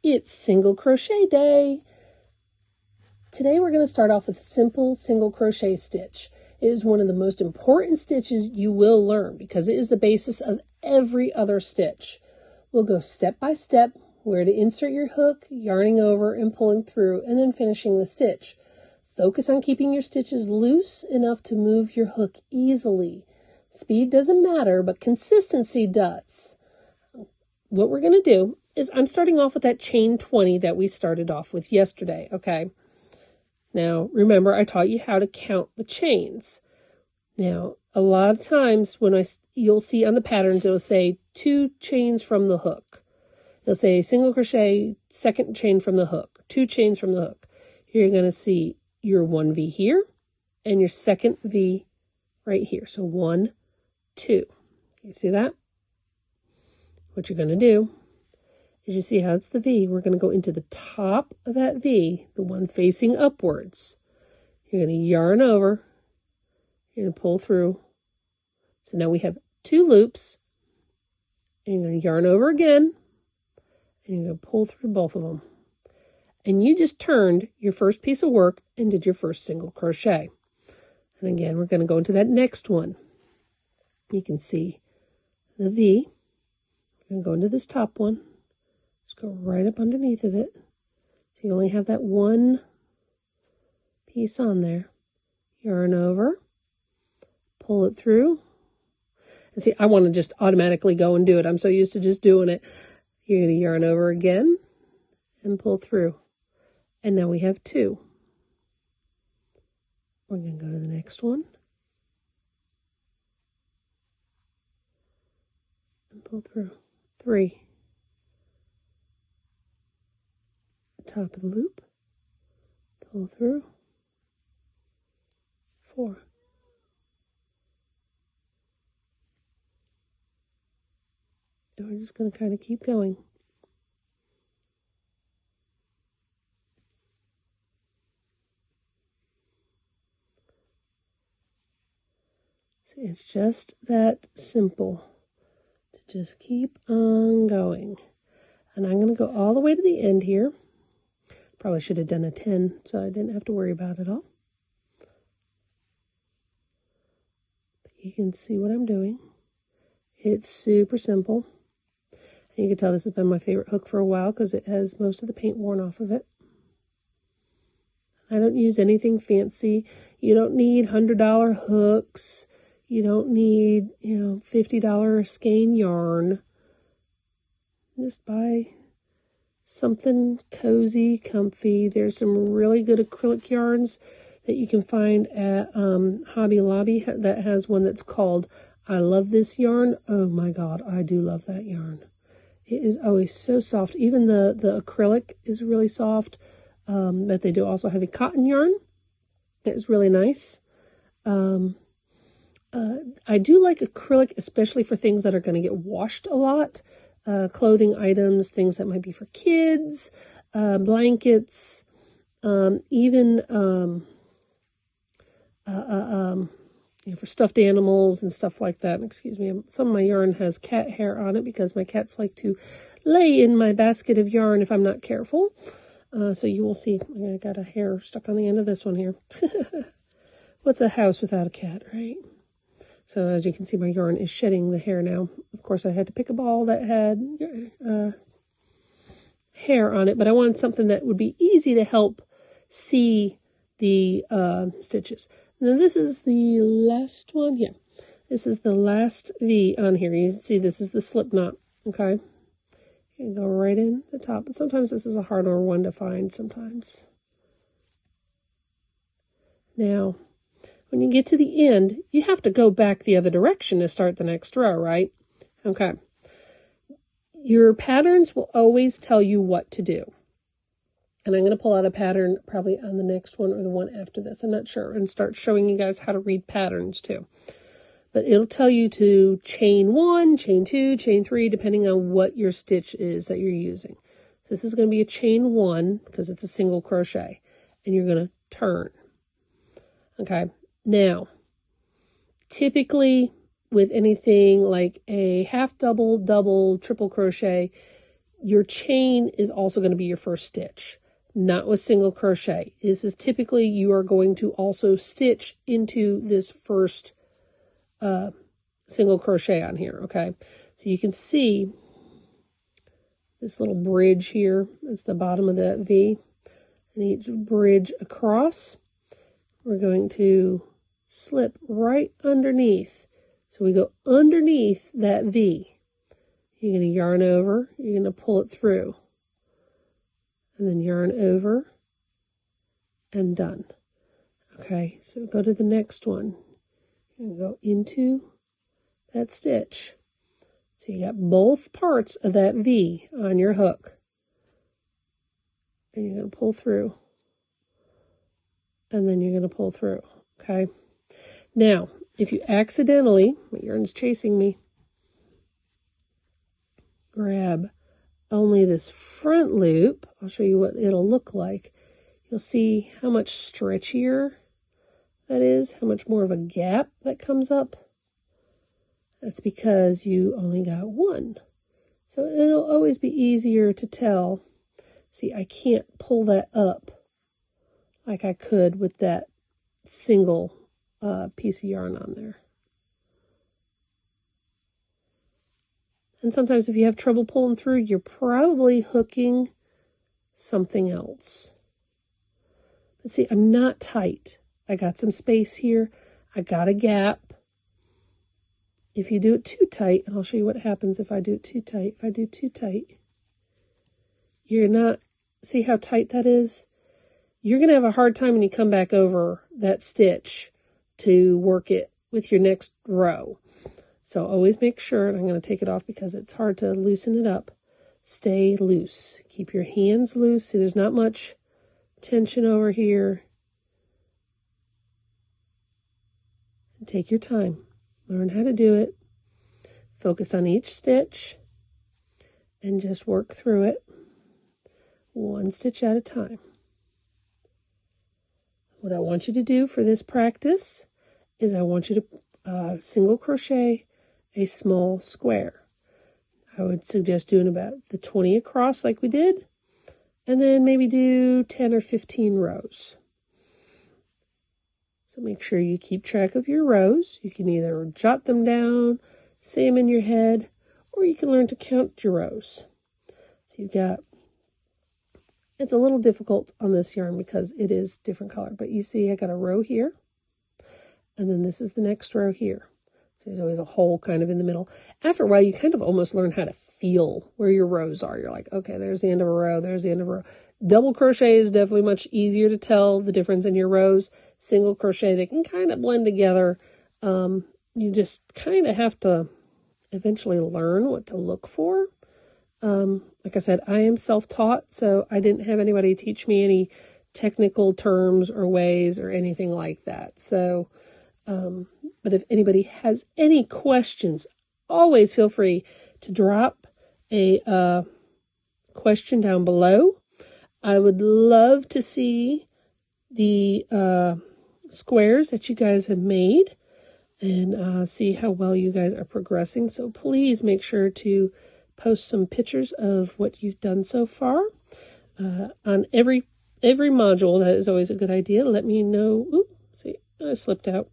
It's single crochet day. Today we're going to start off with simple single crochet stitch. It is one of the most important stitches you will learn because it is the basis of every other stitch. We'll go step by step where to insert your hook, yarning over and pulling through, and then finishing the stitch. Focus on keeping your stitches loose enough to move your hook easily. Speed doesn't matter, but consistency does. What we're going to do is I'm starting off with that chain 20 that we started off with yesterday, okay? Now, remember, I taught you how to count the chains. Now, a lot of times when you'll see on the patterns, it'll say 2 chains from the hook. It'll say single crochet, second chain from the hook, 2 chains from the hook. You're going to see your 1 V here and your second V right here. So 1, 2. You see that? What you're going to do is you see how it's the V. We're going to go into the top of that V, the one facing upwards. You're going to yarn over. You're going to pull through. So now we have 2 loops. And you're going to yarn over again. And you're going to pull through both of them. And you just turned your first piece of work and did your first single crochet. And again, we're going to go into that next one. You can see the V. We're going to go into this top one. Just go right up underneath of it. So you only have that one piece on there. Yarn over. Pull it through. And see, I want to just automatically go and do it. I'm so used to just doing it. You're going to yarn over again and pull through. And now we have 2. We're going to go to the next one. And pull through. 3. Top of the loop. Pull through. 4. And we're just going to kind of keep going. See, it's just that simple to just keep on going. And I'm going to go all the way to the end here. Probably should have done a 10 so I didn't have to worry about it all. But you can see what I'm doing. It's super simple. And you can tell this has been my favorite hook for a while because it has most of the paint worn off of it. I don't use anything fancy. You don't need $100 hooks. You don't need, $50 skein yarn. Just buy something cozy, comfy. There's some really good acrylic yarns that you can find at Hobby Lobby that has one that's called I Love This Yarn. Oh my God, I do love that yarn. It is always so soft. Even the acrylic is really soft. But they do also have a cotton yarn. It's really nice. I do like acrylic, especially for things that are going to get washed a lot. Clothing items, things that might be for kids, blankets, even for stuffed animals and stuff like that. Excuse me, some of my yarn has cat hair on it because my cats like to lay in my basket of yarn if I'm not careful. So you will see, I got a hair stuck on the end of this one here. What's a house without a cat, right? So as you can see, my yarn is shedding the hair now. Of course, I had to pick a ball that had hair on it, but I wanted something that would be easy to help see the stitches. Now this is the last one. Yeah, this is the last V on here. You see this is the slip knot, okay? You go right in the top. And sometimes this is a harder one to find sometimes. Now, when you get to the end, you have to go back the other direction to start the next row, right? Okay. Your patterns will always tell you what to do. And I'm going to pull out a pattern probably on the next one or the one after this. I'm not sure. And start showing you guys how to read patterns too. But it'll tell you to chain 1, chain 2, chain 3, depending on what your stitch is that you're using. So this is going to be a chain 1 because it's a single crochet. And you're going to turn. Okay. Now, typically with anything like a half double, double, triple crochet, your chain is also going to be your first stitch, not with single crochet. This is typically you are going to also stitch into this first single crochet on here, okay? So you can see this little bridge here. That's the bottom of that V. And each bridge across, we're going to slip right underneath. So we go underneath that V. You're going to yarn over, you're going to pull it through. And then yarn over and done. Okay, so go to the next one. You're going to go into that stitch. So you got both parts of that V on your hook. And you're going to pull through. And then you're going to pull through. Okay. Now, if you accidentally, my yarn's chasing me, grab only this front loop, I'll show you what it'll look like. You'll see how much stretchier that is, how much more of a gap that comes up. That's because you only got one. So it'll always be easier to tell. See, I can't pull that up like I could with that single piece of yarn on there. And sometimes if you have trouble pulling through, you're probably hooking something else. But see, I'm not tight. I got some space here. I got a gap. If you do it too tight, and I'll show you what happens if I do it too tight. If I do too tight, you're not, see how tight that is? You're going to have a hard time when you come back over that stitch to work it with your next row. So always make sure, and I'm going to take it off because it's hard to loosen it up. Stay loose. Keep your hands loose. See, there's not much tension over here. And take your time. Learn how to do it. Focus on each stitch and just work through it one stitch at a time. What I want you to do for this practice is I want you to single crochet a small square. I would suggest doing about the 20 across like we did, and then maybe do 10 or 15 rows. So make sure you keep track of your rows. You can either jot them down, say them in your head, or you can learn to count your rows. So you've got, it's a little difficult on this yarn because it is different color, but you see I got a row here, and then this is the next row here. So there's always a hole kind of in the middle. After a while, you kind of almost learn how to feel where your rows are. You're like, okay, there's the end of a row, there's the end of a row. Double crochet is definitely much easier to tell the difference in your rows. Single crochet, they can kind of blend together. You just kind of have to eventually learn what to look for. Like I said, I am self-taught, so I didn't have anybody teach me any technical terms or ways or anything like that. So, but if anybody has any questions, always feel free to drop a question down below. I would love to see the squares that you guys have made and see how well you guys are progressing. So please make sure to post some pictures of what you've done so far. On every module, that is always a good idea. Let me know. Ooh, see, I slipped out.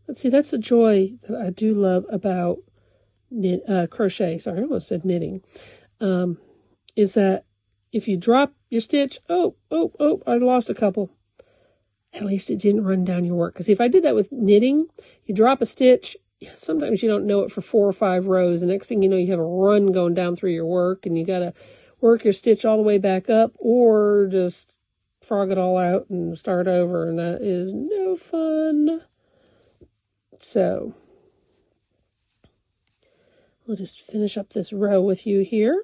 Let's see, that's the joy that I do love about crochet. Sorry, I almost said knitting. Is that if you drop your stitch, I lost a couple. At least it didn't run down your work. Because if I did that with knitting, you drop a stitch, sometimes you don't know it for 4 or 5 rows. The next thing you know, you have a run going down through your work, and you got to work your stitch all the way back up, or just frog it all out and start over, and that is no fun. So we'll just finish up this row with you here.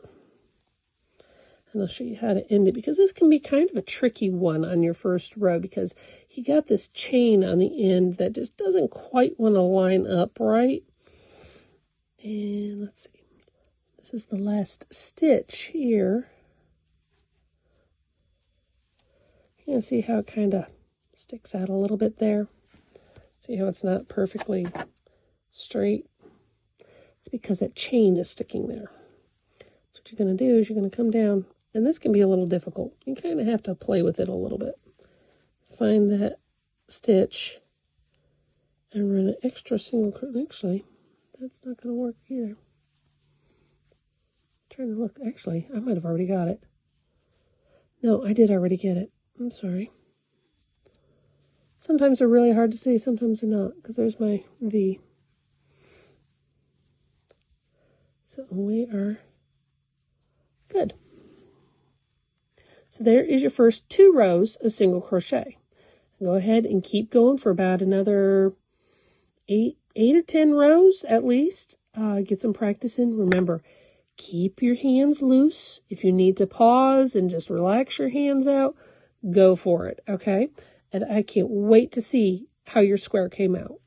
And I'll show you how to end it, because this can be kind of a tricky one on your first row, because you got this chain on the end that just doesn't quite want to line up right. And let's see. This is the last stitch here. You can see how it kind of sticks out a little bit there. See how it's not perfectly straight? It's because that chain is sticking there. So what you're going to do is you're going to come down, and this can be a little difficult. You kind of have to play with it a little bit. Find that stitch and run an extra single crochet. Actually, that's not going to work either. I'm trying to look. Actually, I might have already got it. No, I did already get it. I'm sorry. Sometimes they're really hard to see, sometimes they're not, because there's my V. So we are good. So there is your first 2 rows of single crochet. Go ahead and keep going for about another 8 or 10 rows at least. Get some practice in. Remember, keep your hands loose. If you need to pause and just relax your hands out, go for it, okay? And I can't wait to see how your square came out.